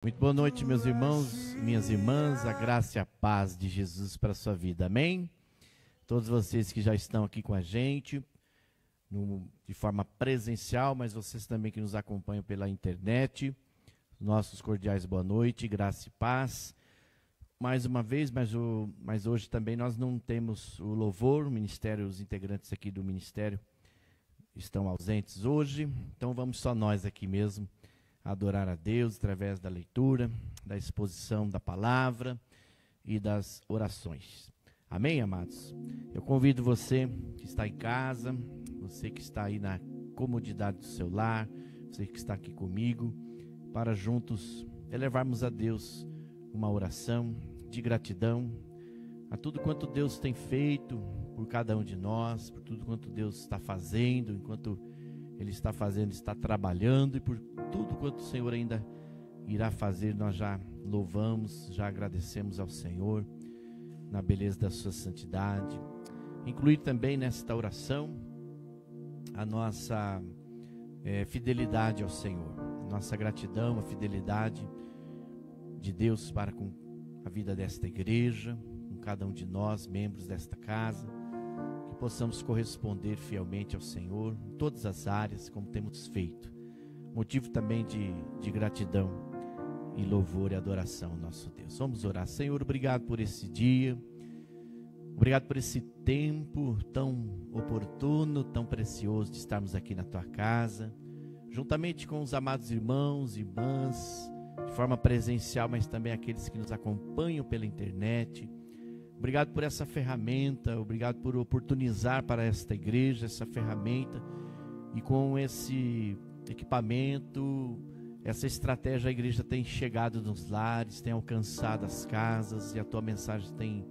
Muito boa noite, meus irmãos, minhas irmãs, a graça e a paz de Jesus para a sua vida, amém? Todos vocês que já estão aqui com a gente, de forma presencial, mas vocês também que nos acompanham pela internet, nossos cordiais boa noite, graça e paz. Mais uma vez, mas hoje também nós não temos o louvor, o ministério, os integrantes aqui do ministério estão ausentes hoje, então vamos só nós aqui mesmo, adorar a Deus através da leitura, da exposição da palavra e das orações. Amém, amados? Eu convido você que está em casa, você que está aí na comodidade do seu lar, você que está aqui comigo, para juntos elevarmos a Deus uma oração de gratidão a tudo quanto Deus tem feito por cada um de nós, por tudo quanto Deus está fazendo, enquanto Ele está fazendo, está trabalhando, e por tudo quanto o Senhor ainda irá fazer, nós já louvamos, já agradecemos ao Senhor, na beleza da sua santidade. Incluir também nesta oração a nossa fidelidade ao Senhor, nossa gratidão, a fidelidade de Deus para com a vida desta igreja, com cada um de nós, membros desta casa, que possamos corresponder fielmente ao Senhor em todas as áreas, como temos feito. Motivo também de gratidão e louvor e adoração ao nosso Deus. Vamos orar. Senhor, obrigado por esse dia, obrigado por esse tempo tão oportuno, tão precioso de estarmos aqui na Tua casa, juntamente com os amados irmãos e irmãs, de forma presencial, mas também aqueles que nos acompanham pela internet. Obrigado por essa ferramenta, obrigado por oportunizar para esta igreja essa ferramenta, e com esse equipamento, essa estratégia, a igreja tem chegado nos lares, tem alcançado as casas, e a Tua mensagem tem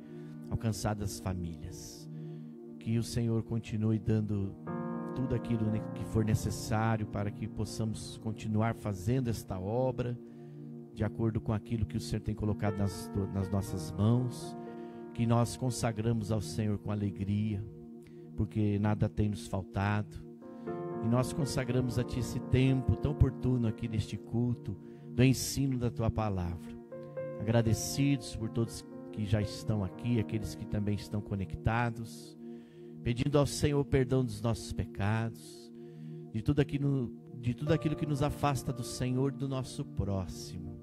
alcançado as famílias. Que o Senhor continue dando tudo aquilo que for necessário para que possamos continuar fazendo esta obra de acordo com aquilo que o Senhor tem colocado nas nossas mãos, que nós consagramos ao Senhor com alegria, porque nada tem nos faltado. E nós consagramos a Ti esse tempo tão oportuno aqui neste culto, do ensino da Tua palavra. Agradecidos por todos que já estão aqui, aqueles que também estão conectados, pedindo ao Senhor perdão dos nossos pecados, de tudo aquilo que nos afasta do Senhor, do nosso próximo.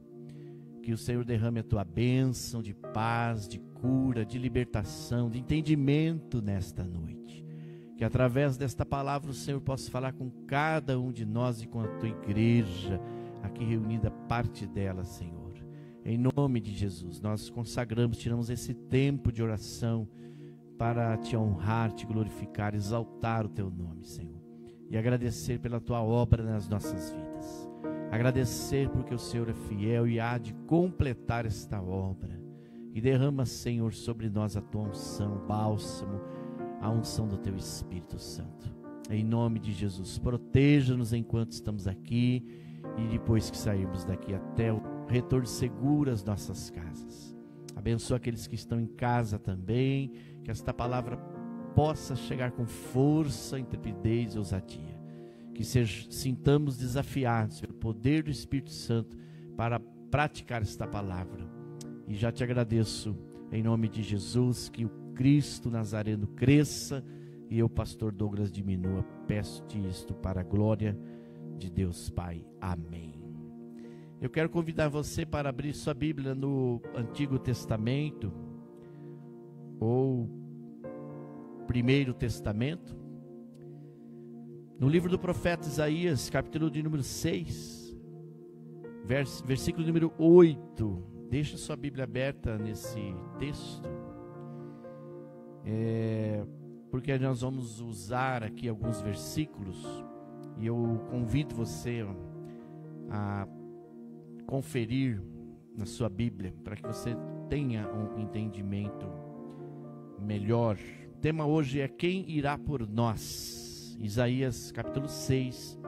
Que o Senhor derrame a Tua bênção de paz, de cura, de libertação, de entendimento nesta noite. Que através desta palavra o Senhor possa falar com cada um de nós e com a Tua igreja aqui reunida, parte dela, Senhor. Em nome de Jesus, nós consagramos, tiramos esse tempo de oração para Te honrar, Te glorificar, exaltar o Teu nome, Senhor. E agradecer pela Tua obra nas nossas vidas. Agradecer porque o Senhor é fiel e há de completar esta obra. E derrama, Senhor, sobre nós a Tua unção, bálsamo, a unção do Teu Espírito Santo. Em nome de Jesus, proteja-nos enquanto estamos aqui e depois que sairmos daqui até o retorno seguro às nossas casas. Abençoa aqueles que estão em casa também, que esta palavra possa chegar com força, intrepidez e ousadia. Que sintamos desafiados pelo poder do Espírito Santo para praticar esta palavra. E já Te agradeço em nome de Jesus, que o Cristo Nazareno cresça e eu, pastor Douglas, diminua. Peço-Te isto para a glória de Deus Pai. Amém. Eu quero convidar você para abrir sua Bíblia no Antigo Testamento ou Primeiro Testamento, no livro do profeta Isaías, capítulo de número 6, versículo número 8. Deixa sua Bíblia aberta nesse texto, porque nós vamos usar aqui alguns versículos, e eu convido você a conferir na sua Bíblia, para que você tenha um entendimento melhor. O tema hoje é: quem irá por nós? Isaías capítulo 6,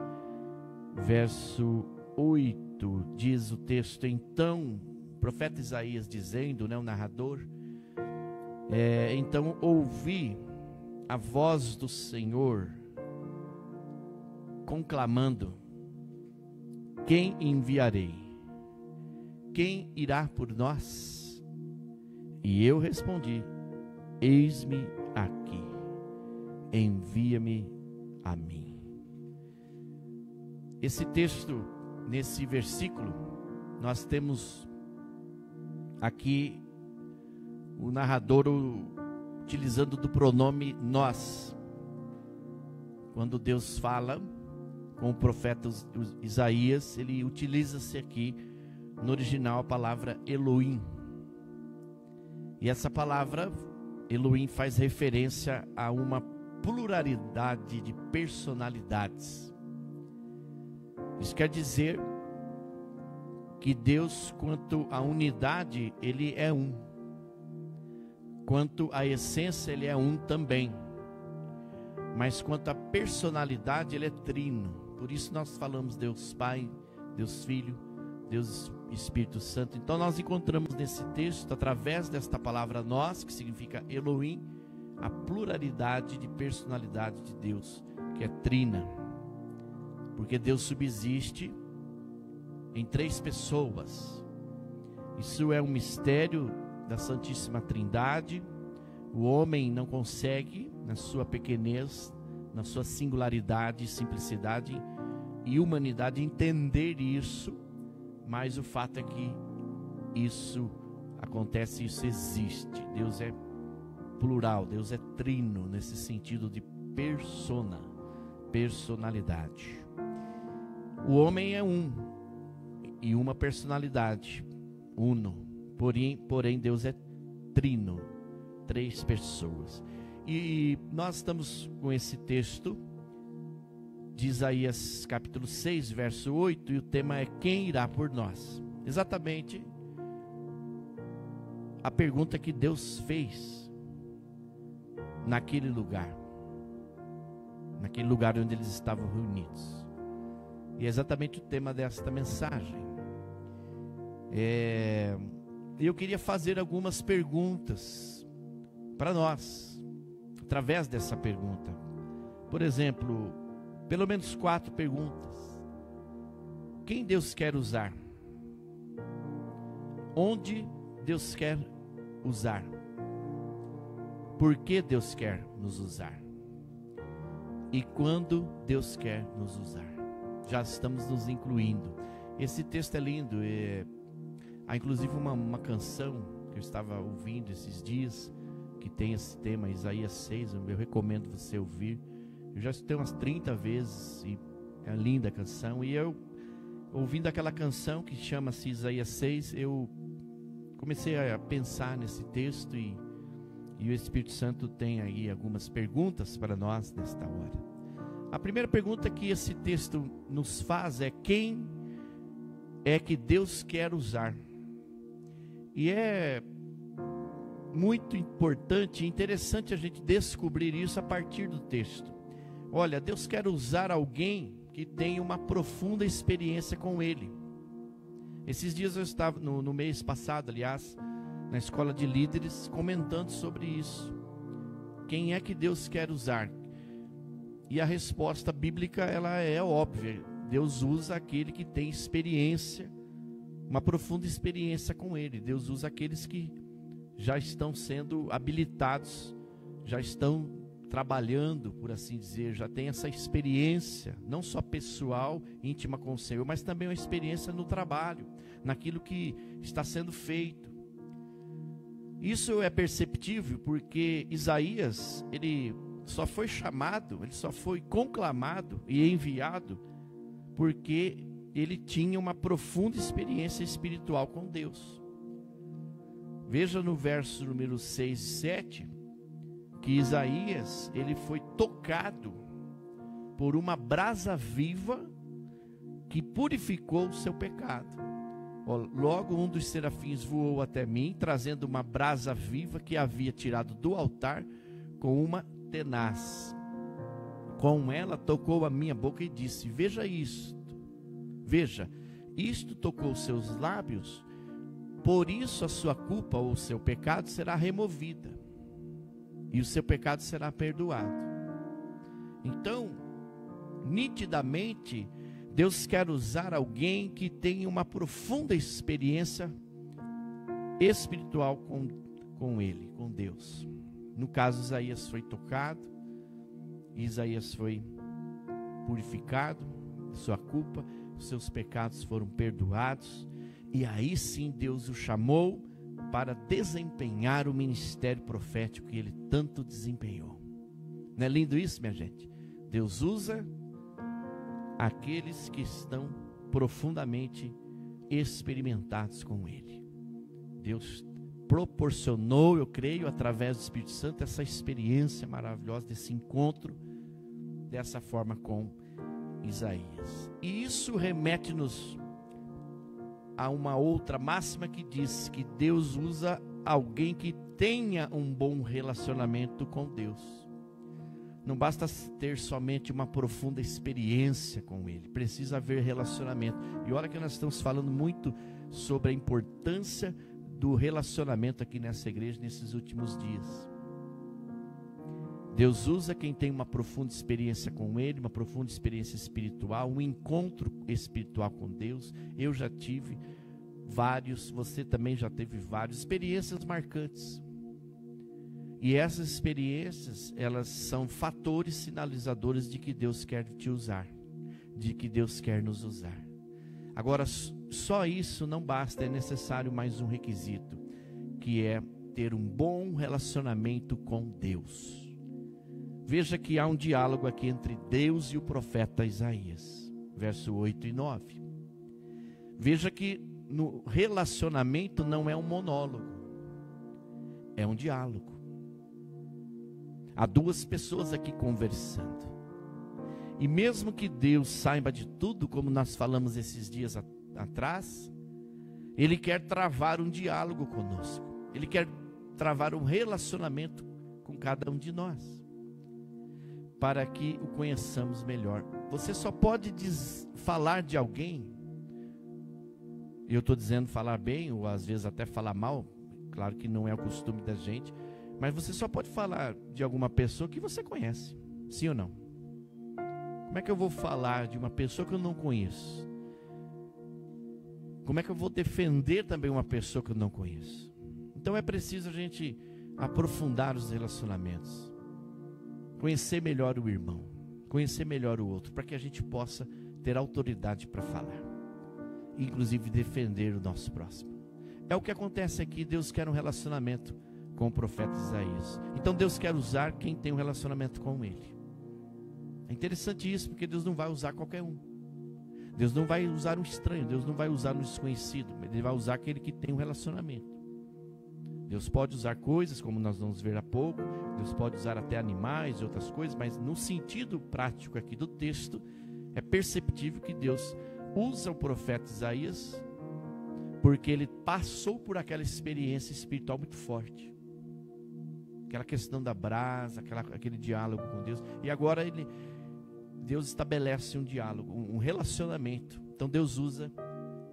verso 8, diz o texto: então, o profeta Isaías dizendo, o narrador, então ouvi a voz do Senhor conclamando: quem enviarei? quem irá por nós? E eu respondi: eis-me aqui, envia-me a mim. Esse texto, nesse versículo, nós temos aqui o narrador utilizando do pronome nós. Quando Deus fala com o profeta Isaías, ele utiliza-se aqui no original a palavra Elohim. E essa palavra Elohim faz referência a uma pluralidade de personalidades. Isso quer dizer que Deus, quanto à unidade, Ele é um. Quanto à essência, Ele é um também. Mas quanto à personalidade, Ele é trino. Por isso nós falamos Deus Pai, Deus Filho, Deus Espírito Santo. Então nós encontramos nesse texto, através desta palavra nós, que significa Elohim, a pluralidade de personalidade de Deus, que é trina. Porque Deus subsiste em 3 pessoas. Isso é um mistério da Santíssima Trindade. O homem não consegue, na sua pequenez, na sua singularidade, simplicidade e humanidade, entender isso. Mas o fato é que isso acontece, isso existe. Deus é plural, Deus é trino, nesse sentido de personalidade. O homem é um, e uma personalidade, uno. Porém Deus é trino, 3 pessoas. E nós estamos com esse texto de Isaías capítulo 6, verso 8, e o tema é: quem irá por nós? Exatamente a pergunta que Deus fez naquele lugar onde eles estavam reunidos. E é exatamente o tema desta mensagem. Eu queria fazer algumas perguntas para nós, através dessa pergunta. Por exemplo, pelo menos 4 perguntas. Quem Deus quer usar? Onde Deus quer usar? Por que Deus quer nos usar? E quando Deus quer nos usar? Já estamos nos incluindo. Esse texto é lindo. Há inclusive uma canção que eu estava ouvindo esses dias, que tem esse tema, Isaías 6, eu recomendo você ouvir. Eu já escutei umas 30 vezes, e é linda a canção. E eu, ouvindo aquela canção que chama-se Isaías 6, eu comecei a pensar nesse texto, e o Espírito Santo tem aí algumas perguntas para nós nesta hora. A primeira pergunta que esse texto nos faz é: quem é que Deus quer usar? E é muito importante e interessante a gente descobrir isso a partir do texto. Olha, Deus quer usar alguém que tem uma profunda experiência com Ele. Esses dias eu estava, no mês passado, aliás, na escola de líderes, comentando sobre isso. Quem é que Deus quer usar? E a resposta bíblica, ela é óbvia. Deus usa aquele que tem experiência, uma profunda experiência com Ele. Deus usa aqueles que já estão sendo habilitados, já estão trabalhando, por assim dizer, já tem essa experiência, não só pessoal, íntima com o Senhor, mas também uma experiência no trabalho, naquilo que está sendo feito. Isso é perceptível porque Isaías, ele só foi chamado, ele só foi conclamado e enviado porque ele tinha uma profunda experiência espiritual com Deus. Veja no verso número 6 e 7, que Isaías, ele foi tocado por uma brasa viva que purificou o seu pecado. Logo um dos serafins voou até mim, trazendo uma brasa viva que havia tirado do altar com uma tenaz. Com ela tocou a minha boca e disse: veja isto, veja, isto tocou seus lábios, por isso a sua culpa ou o seu pecado será removida, e o seu pecado será perdoado. Então, nitidamente, Deus quer usar alguém que tenha uma profunda experiência espiritual com Ele, com Deus. No caso, Isaías foi tocado, Isaías foi purificado de sua culpa, os seus pecados foram perdoados, e aí sim Deus o chamou para desempenhar o ministério profético que ele tanto desempenhou. Não é lindo isso, minha gente? Deus usa aqueles que estão profundamente experimentados com Ele. Deus proporcionou, eu creio, através do Espírito Santo, essa experiência maravilhosa, desse encontro, dessa forma com Isaías. E isso remete-nos a uma outra máxima que diz que Deus usa alguém que tenha um bom relacionamento com Deus. Não basta ter somente uma profunda experiência com Ele, precisa haver relacionamento. E olha que nós estamos falando muito sobre a importância do relacionamento aqui nessa igreja, nesses últimos dias. Deus usa quem tem uma profunda experiência com Ele, uma profunda experiência espiritual, um encontro espiritual com Deus. Eu já tive vários, você também já teve várias experiências marcantes. E essas experiências, elas são fatores sinalizadores de que Deus quer te usar, de que Deus quer nos usar. Agora, só isso não basta, é necessário mais um requisito, que é ter um bom relacionamento com Deus. Veja que há um diálogo aqui entre Deus e o profeta Isaías, verso 8 e 9. Veja que no relacionamento não é um monólogo, é um diálogo. Há duas pessoas aqui conversando. E mesmo que Deus saiba de tudo, como nós falamos esses dias atrás, Ele quer travar um diálogo conosco. Ele quer travar um relacionamento com cada um de nós, para que o conheçamos melhor. Você só pode falar de alguém, eu estou dizendo falar bem, ou às vezes até falar mal, claro que não é o costume da gente, mas você só pode falar de alguma pessoa que você conhece, sim ou não? Como é que eu vou falar de uma pessoa que eu não conheço? Como é que eu vou defender também uma pessoa que eu não conheço? Então é preciso a gente aprofundar os relacionamentos, conhecer melhor o irmão, conhecer melhor o outro, para que a gente possa ter autoridade para falar, inclusive defender o nosso próximo. É o que acontece aqui. Deus quer um relacionamento com o profeta Isaías. Então Deus quer usar quem tem um relacionamento com Ele. É interessante isso, porque Deus não vai usar qualquer um. Deus não vai usar um estranho, Deus não vai usar um desconhecido, Ele vai usar aquele que tem um relacionamento. Deus pode usar coisas, como nós vamos ver há pouco, Deus pode usar até animais e outras coisas, mas no sentido prático aqui do texto, é perceptível que Deus usa o profeta Isaías, porque ele passou por aquela experiência espiritual muito forte. Aquela questão da brasa, aquele diálogo com Deus. E agora Deus estabelece um diálogo, um relacionamento. Então Deus usa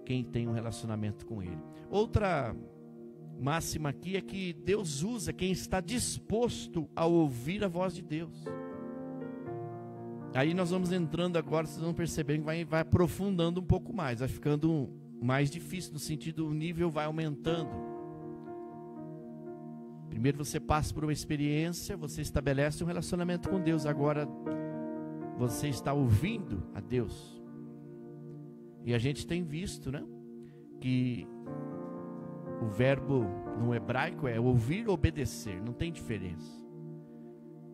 quem tem um relacionamento com Ele. Outra máxima aqui é que Deus usa quem está disposto a ouvir a voz de Deus. Aí nós vamos entrando agora, vocês vão perceber que vai aprofundando um pouco mais, vai ficando mais difícil, no sentido, o nível vai aumentando. Primeiro você passa por uma experiência, você estabelece um relacionamento com Deus, agora você está ouvindo a Deus. E a gente tem visto, né, que o verbo no hebraico é ouvir ou obedecer, não tem diferença.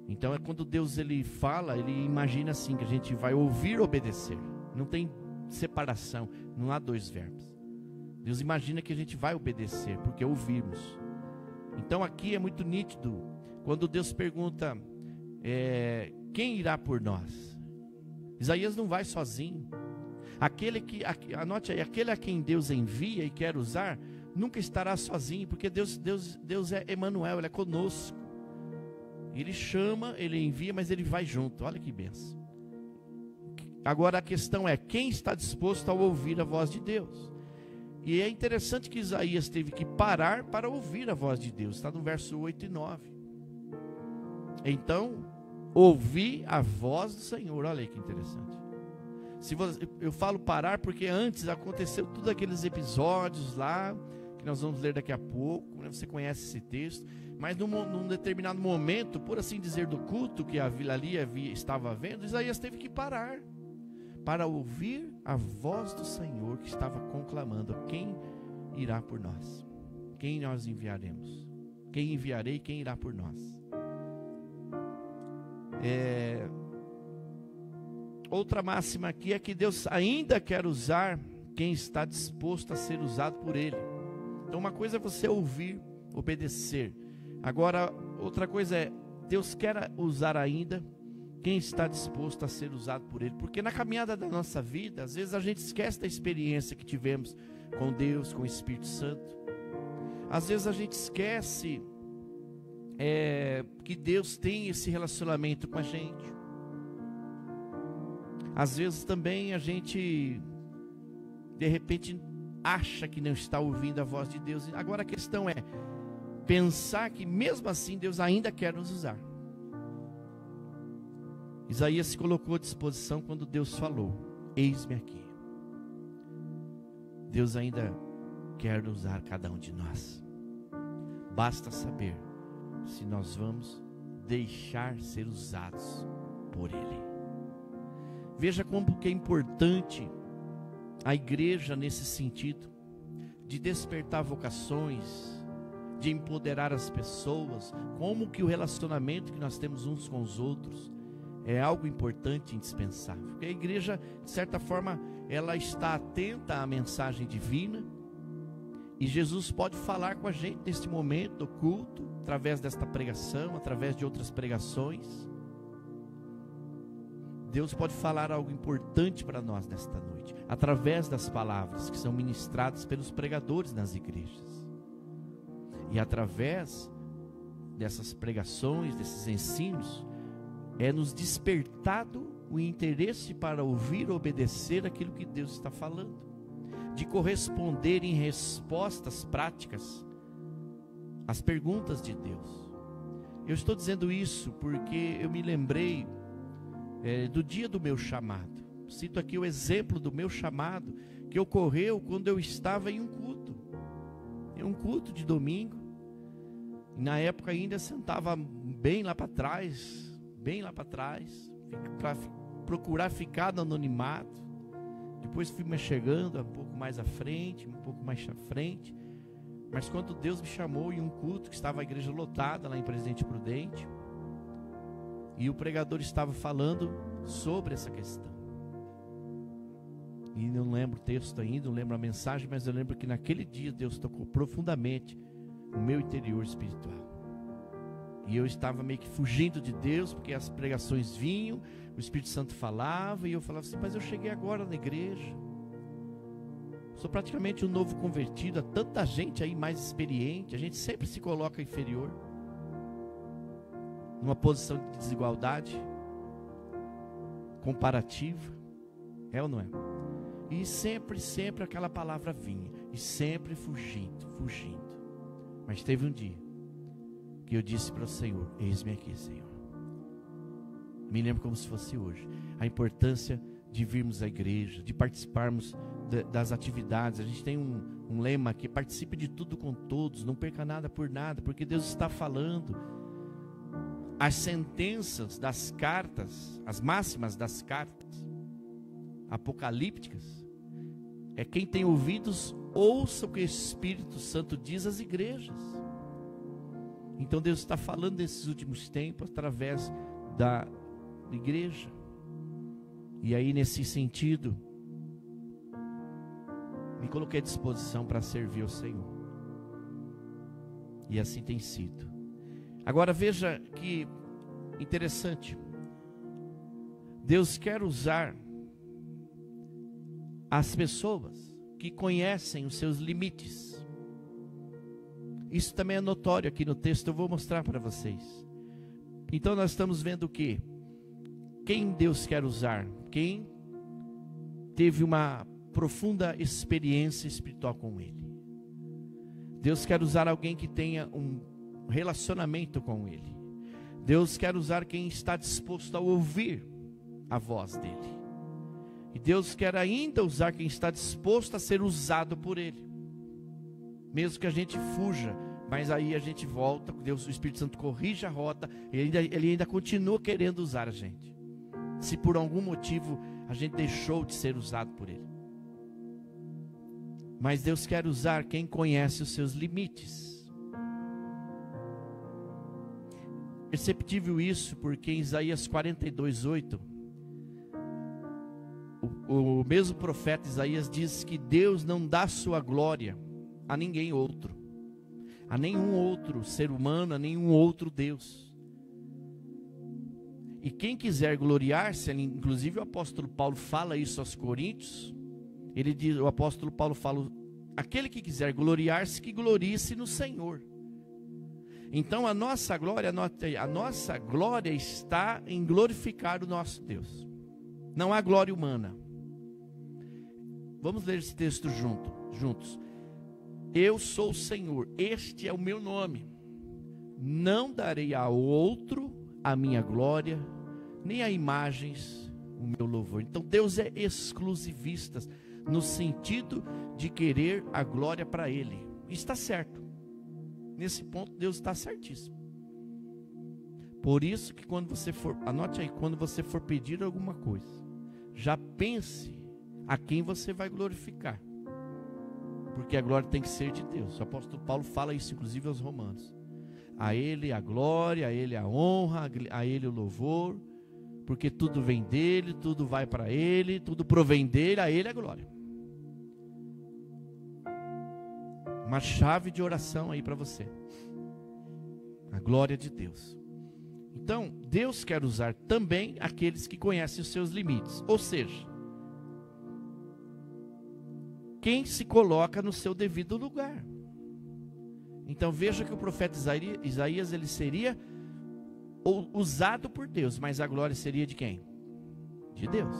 Então é quando Deus ele fala, ele imagina assim, que a gente vai ouvir ou obedecer. Não tem separação, não há dois verbos. Deus imagina que a gente vai obedecer, porque ouvimos. Então aqui é muito nítido, quando Deus pergunta, quem irá por nós? Isaías não vai sozinho. Anote aí, aquele a quem Deus envia e quer usar, nunca estará sozinho, porque Deus é Emanuel, Ele é conosco. Ele chama, Ele envia, mas Ele vai junto. Olha que bênção. Agora a questão é, quem está disposto a ouvir a voz de Deus? E é interessante que Isaías teve que parar para ouvir a voz de Deus. Está no verso 8 e 9. Então, ouvi a voz do Senhor. Olha aí que interessante. Eu falo parar porque antes aconteceu tudo aqueles episódios lá, que nós vamos ler daqui a pouco, né? Você conhece esse texto, mas num determinado momento, por assim dizer, do culto que a vila ali estava vendo, Isaías teve que parar, para ouvir a voz do Senhor que estava conclamando: quem irá por nós? Quem nós enviaremos? Quem enviarei, quem irá por nós? Outra máxima aqui é que Deus ainda quer usar quem está disposto a ser usado por Ele. Então uma coisa é você ouvir, obedecer. Agora outra coisa é, Deus quer usar ainda quem está disposto a ser usado por Ele. Porque na caminhada da nossa vida, às vezes a gente esquece da experiência que tivemos com Deus, com o Espírito Santo. Às vezes a gente esquece que Deus tem esse relacionamento com a gente. Às vezes também a gente, de repente, acha que não está ouvindo a voz de Deus. Agora a questão é pensar que mesmo assim Deus ainda quer nos usar. Isaías se colocou à disposição quando Deus falou: eis-me aqui. Deus ainda quer usar cada um de nós. Basta saber se nós vamos deixar ser usados por Ele. Veja como que é importante a igreja nesse sentido, de despertar vocações, de empoderar as pessoas, como que o relacionamento que nós temos uns com os outros é algo importante e indispensável. Porque a igreja, de certa forma, ela está atenta à mensagem divina, e Jesus pode falar com a gente neste momento do culto, através desta pregação, através de outras pregações. Deus pode falar algo importante para nós nesta noite, através das palavras que são ministradas pelos pregadores nas igrejas. E através dessas pregações, desses ensinos, é nos despertado o interesse para ouvir e obedecer aquilo que Deus está falando, de corresponder em respostas práticas às perguntas de Deus. Eu estou dizendo isso porque eu me lembrei do dia do meu chamado. Cito aqui o exemplo do meu chamado, que ocorreu quando eu estava em um culto de domingo. Na época ainda sentava bem lá para trás, para procurar ficar no anonimato. Depois fui me chegando um pouco mais à frente, mas quando Deus me chamou em um culto, que estava a igreja lotada lá em Presidente Prudente, e o pregador estava falando sobre essa questão, e não lembro o texto ainda, não lembro a mensagem, mas eu lembro que naquele dia Deus tocou profundamente o meu interior espiritual. E eu estava meio que fugindo de Deus, porque as pregações vinham, o Espírito Santo falava, e eu falava assim: mas eu cheguei agora na igreja, sou praticamente um novo convertido, há tanta gente aí mais experiente. A gente sempre se coloca inferior, numa posição de desigualdade comparativa, é ou não é? E sempre aquela palavra vinha, e sempre fugindo. Mas teve um dia que eu disse para o Senhor: eis-me aqui, Senhor. Me lembro como se fosse hoje, a importância de virmos à igreja, de participarmos das atividades. A gente tem um lema aqui: participe de tudo com todos, não perca nada por nada, porque Deus está falando. As sentenças das cartas, as máximas das cartas apocalípticas, é quem tem ouvidos, ouça o que o Espírito Santo diz às igrejas. Então Deus está falando nesses últimos tempos através da igreja. E aí, nesse sentido, me coloquei à disposição para servir ao Senhor. E assim tem sido. Agora veja que interessante. Deus quer usar as pessoas que conhecem os seus limites. Isso também é notório aqui no texto, eu vou mostrar para vocês. Então nós estamos vendo o quê? Quem Deus quer usar? Quem teve uma profunda experiência espiritual com Ele. Deus quer usar alguém que tenha um relacionamento com Ele. Deus quer usar quem está disposto a ouvir a voz dEle. E Deus quer ainda usar quem está disposto a ser usado por Ele. Mesmo que a gente fuja, mas aí a gente volta, Deus, o Espírito Santo corrige a rota, ele ainda continua querendo usar a gente. Se por algum motivo a gente deixou de ser usado por Ele. Mas Deus quer usar quem conhece os seus limites. Perceptível isso, porque em Isaías 42:8, o mesmo profeta Isaías diz que Deus não dá sua glória a ninguém outro, a nenhum outro ser humano, a nenhum outro Deus. E quem quiser gloriar-se, inclusive o apóstolo Paulo fala isso aos Coríntios, ele diz, o apóstolo Paulo fala, aquele que quiser gloriar-se, que glorie-se no Senhor. Então a nossa glória está em glorificar o nosso Deus. Não há glória humana. Vamos ler esse texto juntos. Eu sou o Senhor, este é o meu nome. Não darei a outro a minha glória, nem a imagens o meu louvor. Então Deus é exclusivista, no sentido de querer a glória para Ele. Está certo. Nesse ponto Deus está certíssimo. Por isso que quando você for, anote aí, quando você for pedir alguma coisa, já pense a quem você vai glorificar. Porque a glória tem que ser de Deus. O apóstolo Paulo fala isso inclusive aos romanos. A Ele a glória, a Ele a honra, a Ele o louvor, porque tudo vem dEle, tudo vai para Ele, tudo provém dEle, a Ele a glória. Uma chave de oração aí para você. A glória de Deus. Então, Deus quer usar também aqueles que conhecem os seus limites. Ou seja, quem se coloca no seu devido lugar. Então veja que o profeta Isaías, ele seria usado por Deus, mas a glória seria de quem? De Deus.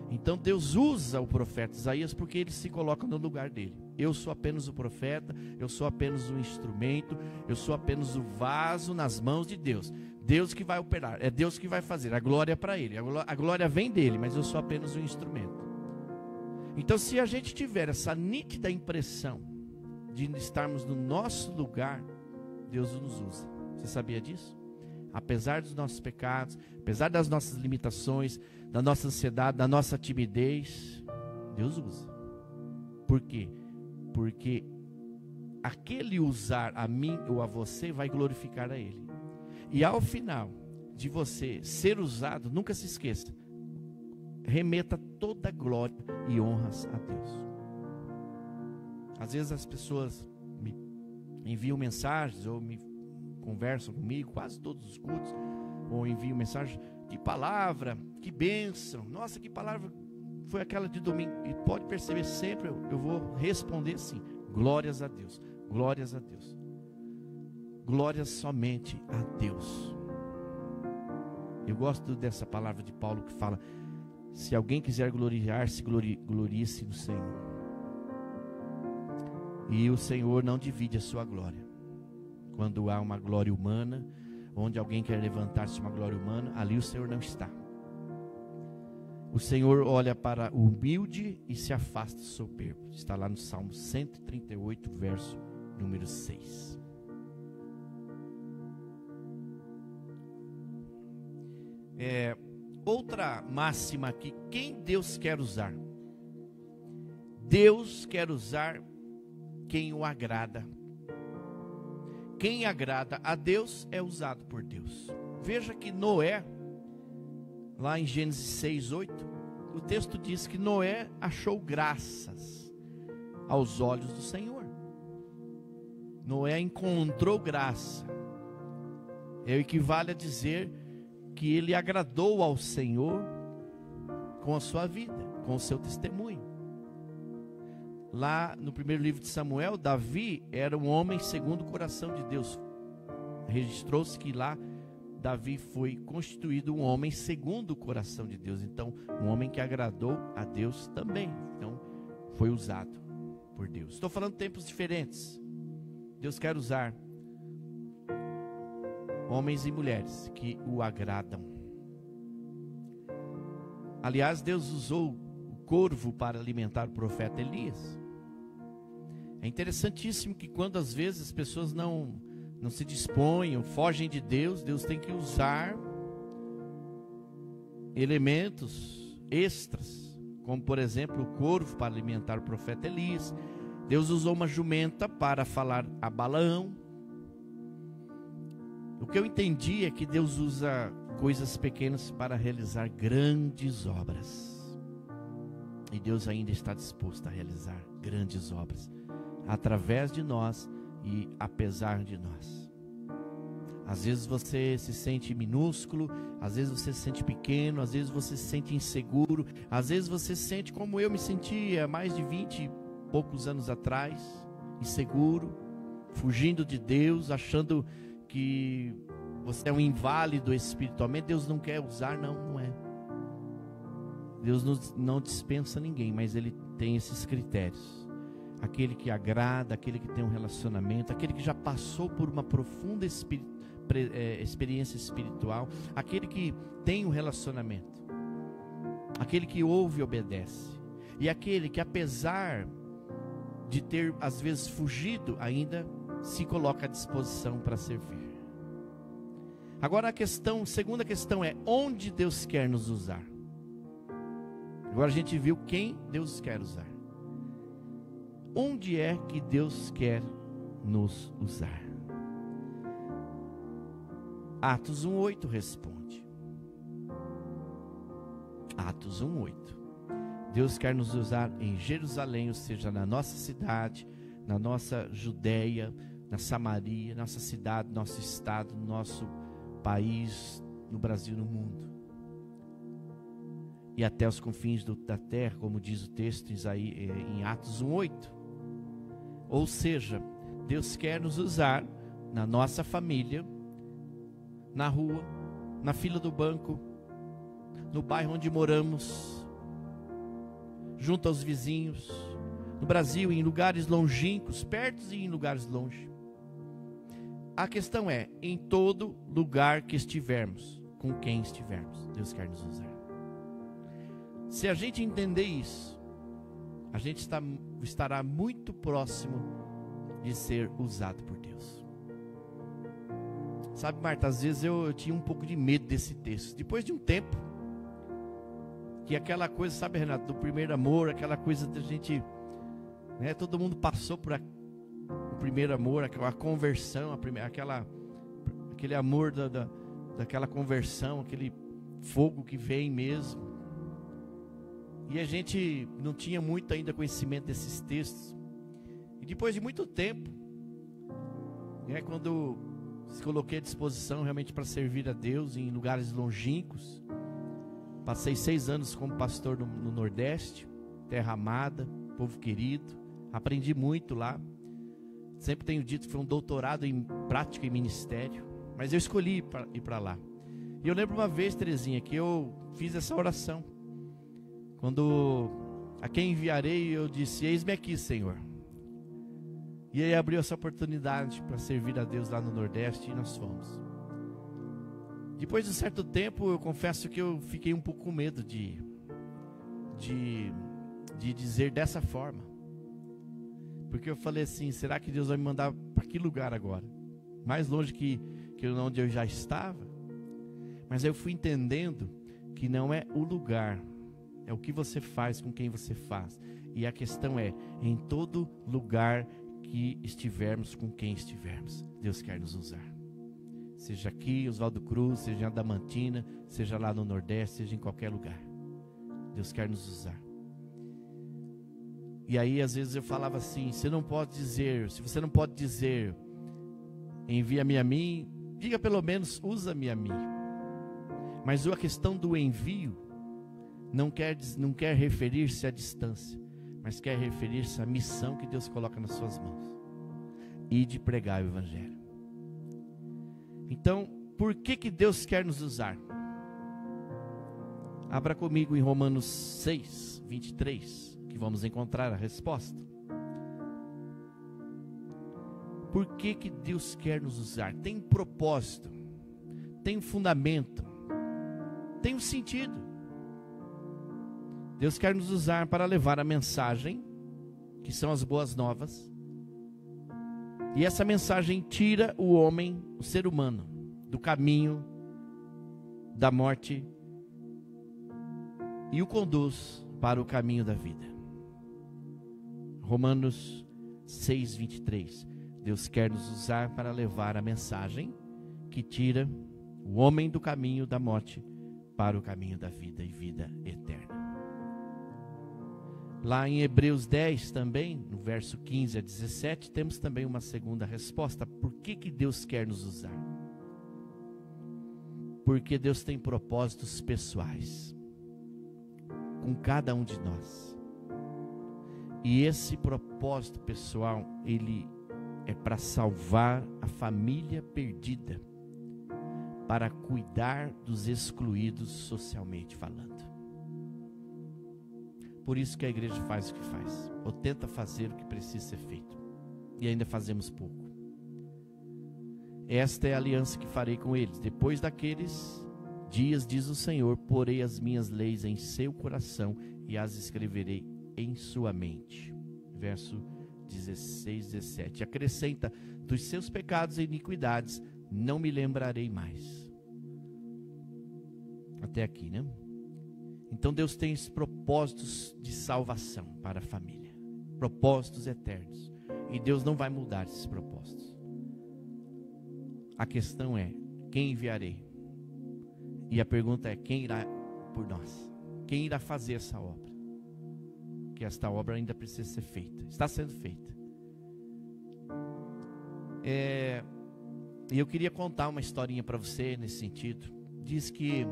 Então Deus usa o profeta Isaías porque ele se coloca no lugar dele. Eu sou apenas o profeta, eu sou apenas um instrumento, eu sou apenas o vaso nas mãos de Deus. Deus que vai operar, é Deus que vai fazer, a glória é para Ele. A glória vem dele, mas eu sou apenas um instrumento. Então se a gente tiver essa nítida impressão de estarmos no nosso lugar, Deus nos usa. Você sabia disso? Apesar dos nossos pecados, apesar das nossas limitações, da nossa ansiedade, da nossa timidez, Deus usa. Por quê? Porque aquele usar a mim ou a você vai glorificar a Ele. E ao final de você ser usado, nunca se esqueça, remeta toda glória e honras a Deus. Às vezes as pessoas me enviam mensagens ou me conversam comigo, quase todos os cultos, ou enviam mensagem, que palavra, que bênção, nossa, que palavra foi aquela de domingo. E pode perceber, sempre eu vou responder assim: glórias a Deus, glórias a Deus, glórias somente a Deus. Eu gosto dessa palavra de Paulo que fala: se alguém quiser gloriar-se, glorie-se no Senhor. E o Senhor não divide a sua glória. Quando há uma glória humana, onde alguém quer levantar-se uma glória humana, ali o Senhor não está. O Senhor olha para o humilde e se afasta do soberbo. Está lá no Salmo 138, verso número 6. Outra máxima aqui: quem Deus quer usar? Deus quer usar quem o agrada. Quem agrada a Deus é usado por Deus. Veja que Noé, lá em Gênesis 6:8, o texto diz que Noé achou graças aos olhos do Senhor. Noé encontrou graça. Equivale a dizer que ele agradou ao Senhor com a sua vida, com o seu testemunho. Lá no primeiro livro de Samuel, Davi era um homem segundo o coração de Deus. Registrou-se que lá Davi foi constituído um homem segundo o coração de Deus. Então, um homem que agradou a Deus também. Então, foi usado por Deus. Estou falando de tempos diferentes. Deus quer usar homens e mulheres que o agradam. Aliás, Deus usou o corvo para alimentar o profeta Elias. É interessantíssimo que quando às vezes as pessoas não se dispõem, fogem de Deus, Deus tem que usar elementos extras, como por exemplo o corvo para alimentar o profeta Elias. Deus usou uma jumenta para falar a Balaão. O que eu entendi é que Deus usa coisas pequenas para realizar grandes obras. E Deus ainda está disposto a realizar grandes obras através de nós e apesar de nós. Às vezes você se sente minúsculo, às vezes você se sente pequeno, às vezes você se sente inseguro, às vezes você se sente como eu me sentia mais de 20 e poucos anos atrás, inseguro, fugindo de Deus, achando que você é um inválido espiritualmente. Deus não quer usar, não é. Deus não dispensa ninguém, mas Ele tem esses critérios. Aquele que agrada, aquele que tem um relacionamento, aquele que já passou por uma profunda experiência espiritual, aquele que tem um relacionamento, aquele que ouve e obedece, e aquele que, apesar de ter às vezes fugido, ainda se coloca à disposição para servir. Agora segunda questão é: onde Deus quer nos usar? Agora a gente viu quem Deus quer usar. Onde é que Deus quer nos usar? Atos 1:8 responde. Atos 1:8. Deus quer nos usar em Jerusalém, ou seja, na nossa cidade, na nossa Judeia, na Samaria, nossa cidade, nosso estado, nosso país, no Brasil, no mundo. E até os confins da terra, como diz o texto em Atos 1:8. Ou seja, Deus quer nos usar na nossa família, na rua, na fila do banco, no bairro onde moramos, junto aos vizinhos, no Brasil, em lugares longínquos, perto e em lugares longe. A questão é: em todo lugar que estivermos, com quem estivermos, Deus quer nos usar. Se a gente entender isso, a gente estará muito próximo de ser usado por Deus. Sabe, Marta, às vezes eu tinha um pouco de medo desse texto. Depois de um tempo, que aquela coisa, sabe, Renato, do primeiro amor, aquela coisa da gente, né, todo mundo passou por o primeiro amor, aquela conversão, aquele amor daquela conversão, aquele fogo que vem mesmo. E a gente não tinha muito ainda conhecimento desses textos. E depois de muito tempo, né, quando se coloquei à disposição realmente para servir a Deus em lugares longínquos, passei 6 anos como pastor no Nordeste, terra amada, povo querido, aprendi muito lá. Sempre tenho dito que foi um doutorado em prática e ministério, mas eu escolhi ir para lá. E eu lembro uma vez, Terezinha, que eu fiz essa oração. Quando a quem enviarei, eu disse: eis-me aqui, Senhor. E aí abriu essa oportunidade para servir a Deus lá no Nordeste, e nós fomos. Depois de um certo tempo, eu confesso que eu fiquei um pouco com medo de dizer dessa forma. Porque eu falei assim: será que Deus vai me mandar para que lugar agora? Mais longe que onde eu já estava? Mas aí eu fui entendendo que não é o lugar, é o que você faz com quem você faz. E a questão é: em todo lugar que estivermos, com quem estivermos, Deus quer nos usar. Seja aqui, Oswaldo Cruz, seja em Adamantina, seja lá no Nordeste, seja em qualquer lugar, Deus quer nos usar. E aí às vezes eu falava assim: se você não pode dizer envia-me a mim, diga pelo menos usa-me a mim. Mas a questão do envio não quer referir-se à distância, mas quer referir-se à missão que Deus coloca nas suas mãos, e de pregar o Evangelho. Então, por que Deus quer nos usar? Abra comigo em Romanos 6, 23, que vamos encontrar a resposta. Por que Deus quer nos usar? Tem propósito, tem fundamento, tem um sentido. Deus quer nos usar para levar a mensagem, que são as boas novas. E essa mensagem tira o homem, o ser humano, do caminho da morte e o conduz para o caminho da vida. Romanos 6:23. Deus quer nos usar para levar a mensagem que tira o homem do caminho da morte para o caminho da vida e vida eterna. Lá em Hebreus 10 também, no verso 15 a 17, temos também uma segunda resposta. Por que Deus quer nos usar? Porque Deus tem propósitos pessoais com cada um de nós. E esse propósito pessoal, ele é para salvar a família perdida, para cuidar dos excluídos socialmente falando. Por isso que a igreja faz o que faz, ou tenta fazer o que precisa ser feito, e ainda fazemos pouco. Esta é a aliança que farei com eles. Depois daqueles dias, diz o Senhor, porei as minhas leis em seu coração e as escreverei em sua mente. Verso 16, 17. Acrescenta, dos seus pecados e iniquidades não me lembrarei mais. Até aqui, né? Então Deus tem esses propósitos de salvação para a família, propósitos eternos, e Deus não vai mudar esses propósitos. A questão é, quem enviarei? E a pergunta é, quem irá por nós? Quem irá fazer essa obra? Que esta obra ainda precisa ser feita, está sendo feita. E eu queria contar uma historinha para você nesse sentido. Diz que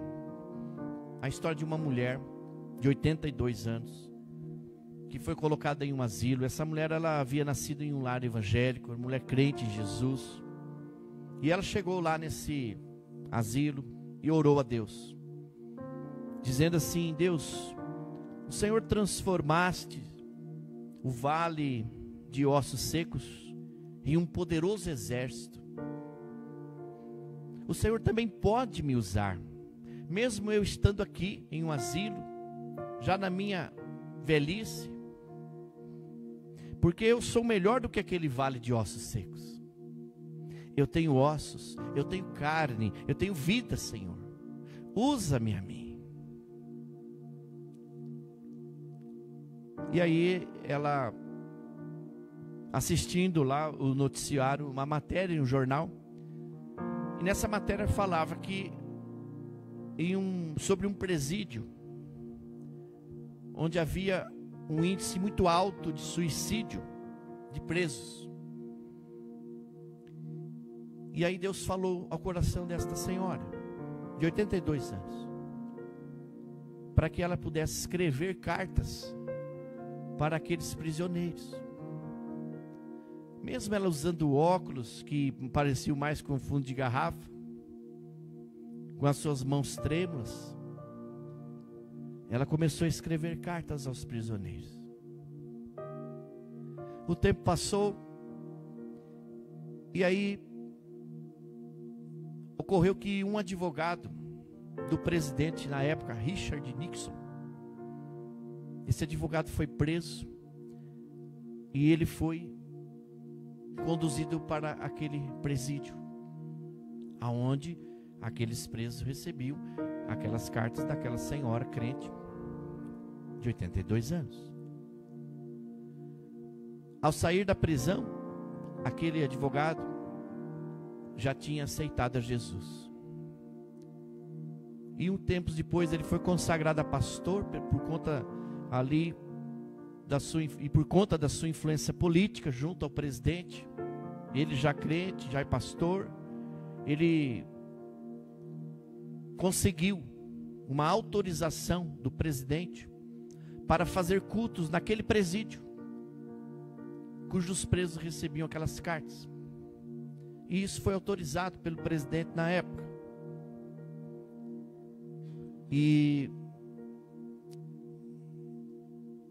a história de uma mulher de 82 anos, que foi colocada em um asilo. Essa mulher, ela havia nascido em um lar evangélico, uma mulher crente em Jesus. E ela chegou lá nesse asilo e orou a Deus, dizendo assim: Deus, o Senhor transformaste o vale de ossos secos em um poderoso exército. O Senhor também pode me usar, mesmo eu estando aqui em um asilo, já na minha velhice, porque eu sou melhor do que aquele vale de ossos secos. Eu tenho ossos, eu tenho carne, eu tenho vida, Senhor. Usa-me a mim. E aí ela, assistindo lá o noticiário, uma matéria em um jornal, e nessa matéria falava que sobre um presídio, onde havia um índice muito alto de suicídio de presos. E aí Deus falou ao coração desta senhora, de 82 anos, para que ela pudesse escrever cartas para aqueles prisioneiros. Mesmo ela usando óculos que pareciam mais com fundo de garrafa, com as suas mãos trêmulas, ela começou a escrever cartas aos prisioneiros. O tempo passou, e aí ocorreu que um advogado do presidente na época, Richard Nixon, esse advogado foi preso, e ele foi conduzido para aquele presídio, aonde aqueles presos recebiam aquelas cartas daquela senhora crente de 82 anos. Ao sair da prisão, aquele advogado já tinha aceitado a Jesus. E um tempo depois ele foi consagrado a pastor por conta ali e por conta da sua influência política junto ao presidente. Ele já crente, já é pastor, ele conseguiu uma autorização do presidente para fazer cultos naquele presídio, cujos presos recebiam aquelas cartas. E isso foi autorizado pelo presidente na época. E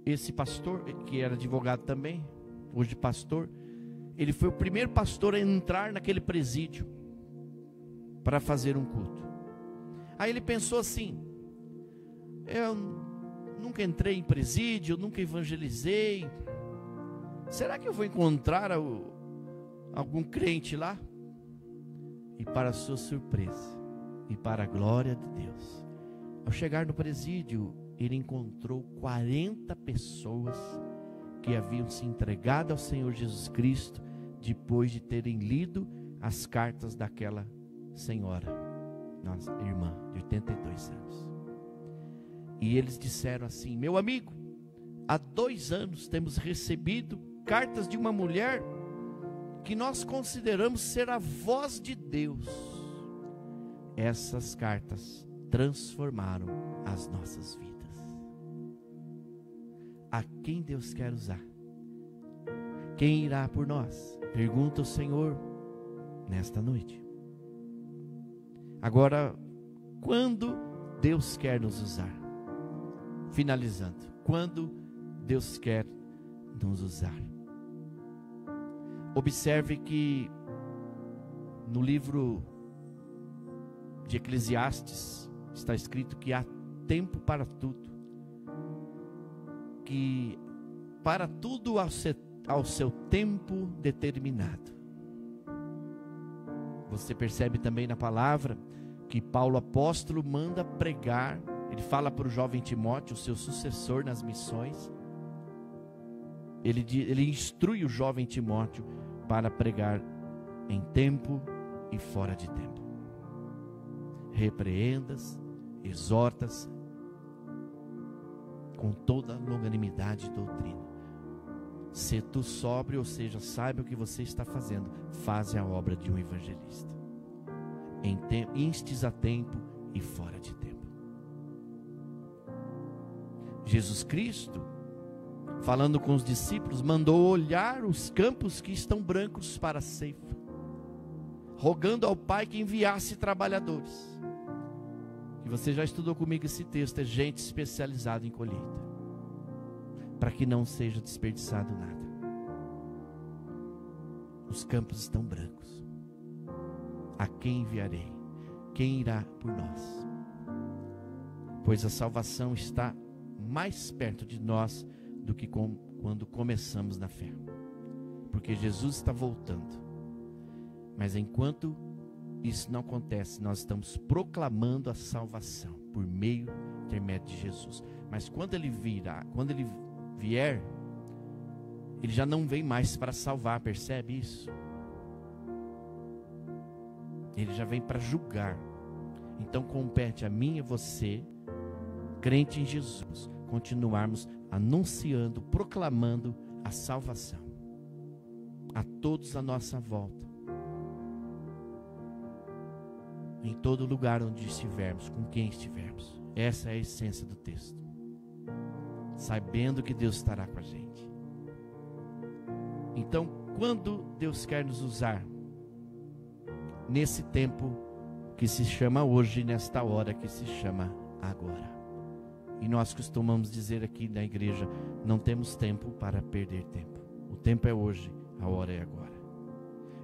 esse pastor, que era advogado também, hoje pastor, ele foi o primeiro pastor a entrar naquele presídio para fazer um culto. Aí ele pensou assim: eu nunca entrei em presídio, nunca evangelizei. Será que eu vou encontrar algum crente lá? E para a sua surpresa, e para a glória de Deus, ao chegar no presídio, ele encontrou 40 pessoas que haviam se entregado ao Senhor Jesus Cristo depois de terem lido as cartas daquela senhora, nossa irmã de 82 anos. E eles disseram assim: meu amigo, há 2 anos temos recebido cartas de uma mulher que nós consideramos ser a voz de Deus. Essas cartas transformaram as nossas vidas. A quem Deus quer usar? Quem irá por nós? Pergunta o Senhor nesta noite. Agora, quando Deus quer nos usar? Finalizando, quando Deus quer nos usar? Observe que no livro de Eclesiastes está escrito que há tempo para tudo, que para tudo ao seu tempo determinado. Você percebe também na palavra que Paulo apóstolo manda pregar. Ele fala para o jovem Timóteo, o seu sucessor nas missões. Ele instrui o jovem Timóteo para pregar em tempo e fora de tempo. Repreendas, exortas com toda a longanimidade e doutrina. Se tu sóbrio, ou seja, saiba o que você está fazendo, faze a obra de um evangelista. Instes a tempo e fora de tempo. Jesus Cristo, falando com os discípulos, mandou olhar os campos que estão brancos para a ceifa, rogando ao Pai que enviasse trabalhadores. E você já estudou comigo esse texto, é gente especializada em colheita, para que não seja desperdiçado nada. Os campos estão brancos. A quem enviarei? Quem irá por nós? Pois a salvação está mais perto de nós do que quando começamos na fé, porque Jesus está voltando. Mas enquanto isso não acontece, nós estamos proclamando a salvação por meio intermédio de Jesus. Mas quando ele vier, ele já não vem mais para salvar, percebe isso? Ele já vem para julgar. Então compete a mim e você, crente em Jesus, continuarmos anunciando, proclamando a salvação a todos à nossa volta, em todo lugar onde estivermos, com quem estivermos. Essa é a essência do texto, sabendo que Deus estará com a gente. Então, quando Deus quer nos usar? Nesse tempo que se chama hoje, nesta hora que se chama agora. E nós costumamos dizer aqui na igreja, não temos tempo para perder tempo. O tempo é hoje, a hora é agora.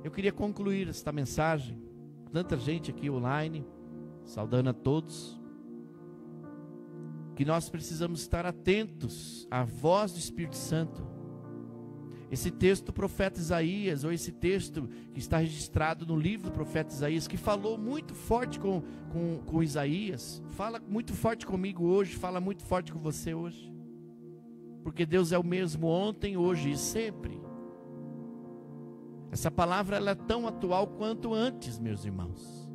Eu queria concluir esta mensagem, tanta gente aqui online, saudando a todos, que nós precisamos estar atentos à voz do Espírito Santo. Esse texto do profeta Isaías, ou esse texto que está registrado no livro do profeta Isaías, que falou muito forte com Isaías, fala muito forte comigo hoje, fala muito forte com você hoje, porque Deus é o mesmo ontem, hoje e sempre. Essa palavra ela é tão atual quanto antes, meus irmãos.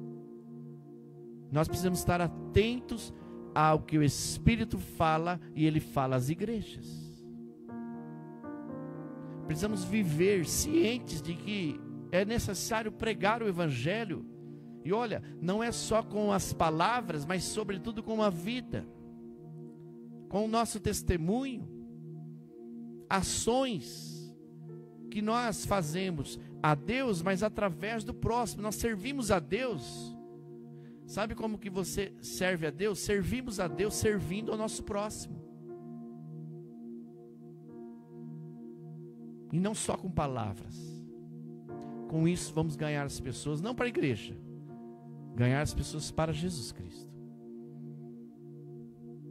Nós precisamos estar atentos ao que o Espírito fala, e Ele fala às igrejas. Precisamos viver cientes de que é necessário pregar o Evangelho. E olha, não é só com as palavras, mas sobretudo com a vida, com o nosso testemunho, ações que nós fazemos a Deus, mas através do próximo. Nós servimos a Deus. Sabe como que você serve a Deus? Servimos a Deus servindo ao nosso próximo. E não só com palavras. Com isso vamos ganhar as pessoas, não para a igreja, ganhar as pessoas para Jesus Cristo,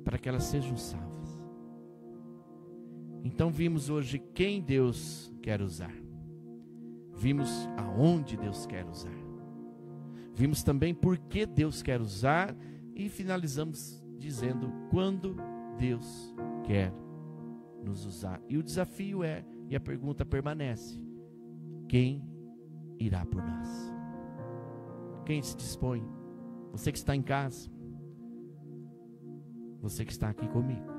para que elas sejam salvas. Então vimos hoje quem Deus quer usar. Vimos aonde Deus quer usar. Vimos também por que Deus quer usar e finalizamos dizendo quando Deus quer nos usar. E o desafio é, e a pergunta permanece: quem irá por nós? Quem se dispõe? Você que está em casa, você que está aqui comigo,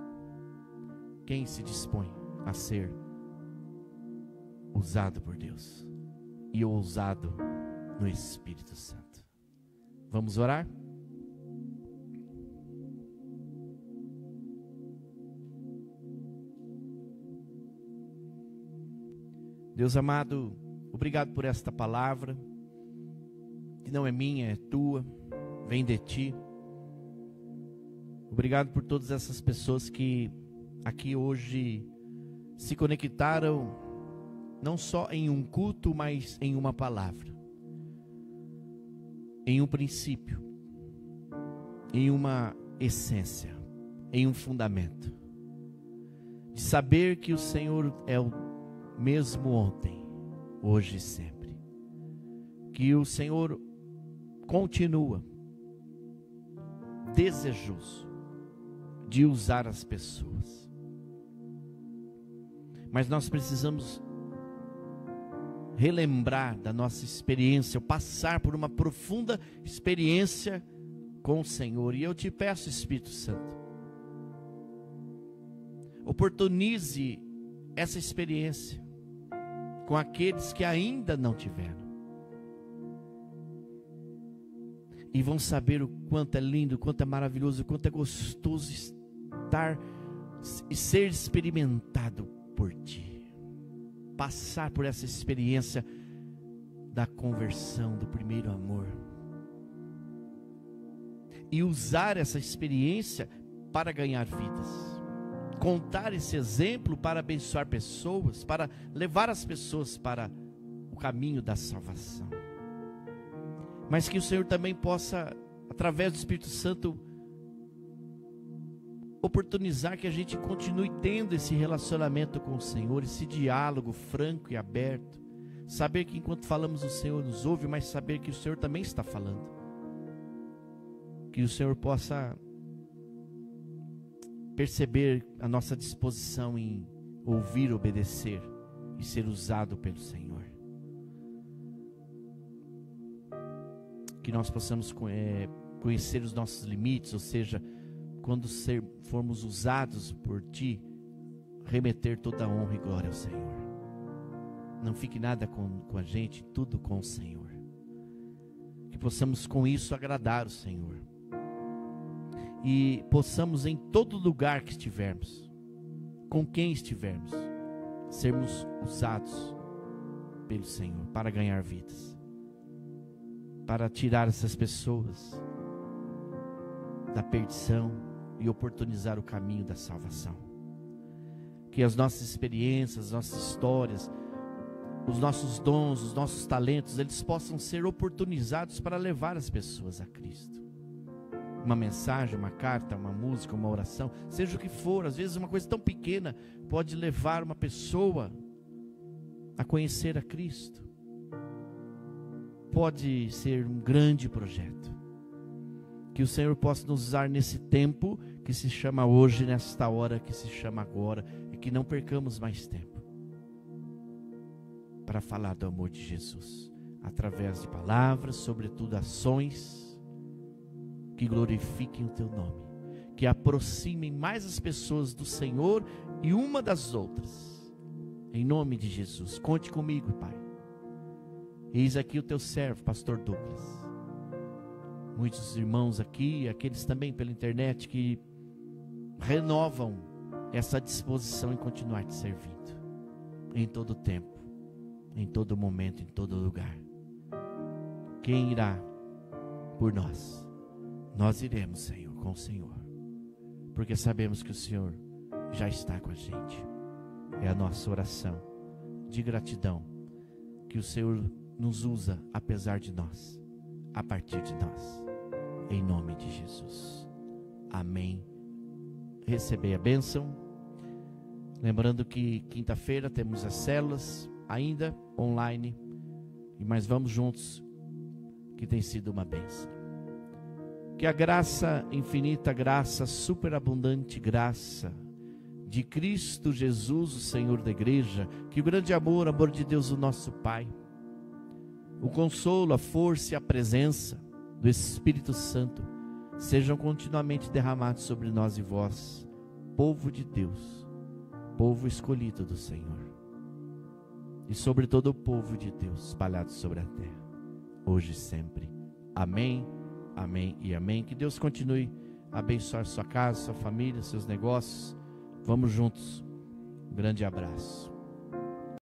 quem se dispõe a ser usado por Deus e ousado no Espírito Santo? Vamos orar? Deus amado, obrigado por esta palavra, que não é minha, é tua, vem de ti. Obrigado por todas essas pessoas que aqui hoje se conectaram, não só em um culto, mas em uma palavra, em um princípio, em uma essência, em um fundamento, de saber que o Senhor é o mesmo ontem, hoje e sempre, que o Senhor continua desejoso de usar as pessoas, mas nós precisamos relembrar da nossa experiência, passar por uma profunda experiência com o Senhor. E eu te peço, Espírito Santo, oportunize essa experiência com aqueles que ainda não tiveram, e vão saber o quanto é lindo, o quanto é maravilhoso, o quanto é gostoso estar e ser experimentado por ti. Passar por essa experiência da conversão, do primeiro amor. E usar essa experiência para ganhar vidas. Contar esse exemplo para abençoar pessoas, para levar as pessoas para o caminho da salvação. Mas que o Senhor também possa, através do Espírito Santo, oportunizar que a gente continue tendo esse relacionamento com o Senhor, esse diálogo franco e aberto. Saber que enquanto falamos o Senhor nos ouve, mas saber que o Senhor também está falando. Que o Senhor possa perceber a nossa disposição em ouvir, obedecer e ser usado pelo Senhor. Que nós possamos conhecer os nossos limites, ou seja, quando formos usados por Ti, remeter toda a honra e glória ao Senhor. Não fique nada com a gente, tudo com o Senhor. Que possamos com isso agradar o Senhor. E possamos em todo lugar que estivermos, com quem estivermos, sermos usados pelo Senhor para ganhar vidas. Para tirar essas pessoas da perdição e oportunizar o caminho da salvação. Que as nossas experiências, as nossas histórias, os nossos dons, os nossos talentos, eles possam ser oportunizados para levar as pessoas a Cristo. Uma mensagem, uma carta, uma música, uma oração, seja o que for, às vezes uma coisa tão pequena pode levar uma pessoa a conhecer a Cristo. Pode ser um grande projeto. Que o Senhor possa nos usar nesse tempo que se chama hoje, nesta hora que se chama agora, e que não percamos mais tempo para falar do amor de Jesus, através de palavras, sobretudo ações que glorifiquem o Teu nome, que aproximem mais as pessoas do Senhor e uma das outras, em nome de Jesus. Conte comigo, Pai. Eis aqui o Teu servo, pastor Douglas. Muitos irmãos aqui, aqueles também pela internet, que renovam essa disposição em continuar te servindo, em todo tempo, em todo momento, em todo lugar. Quem irá por nós? Nós iremos, Senhor, com o Senhor, porque sabemos que o Senhor já está com a gente. É a nossa oração de gratidão, que o Senhor nos usa apesar de nós, a partir de nós, em nome de Jesus. Amém. Recebei a bênção. Lembrando que quinta-feira temos as células ainda online, mas vamos juntos, que tem sido uma bênção. Que a graça infinita, graça superabundante, graça de Cristo Jesus, o Senhor da igreja, que o grande amor de Deus, o nosso Pai, o consolo, a força e a presença do Espírito Santo sejam continuamente derramados sobre nós e vós, povo de Deus, povo escolhido do Senhor, e sobre todo o povo de Deus espalhado sobre a terra, hoje e sempre. Amém, amém e amém. Que Deus continue a abençoar sua casa, sua família, seus negócios. Vamos juntos. Um grande abraço.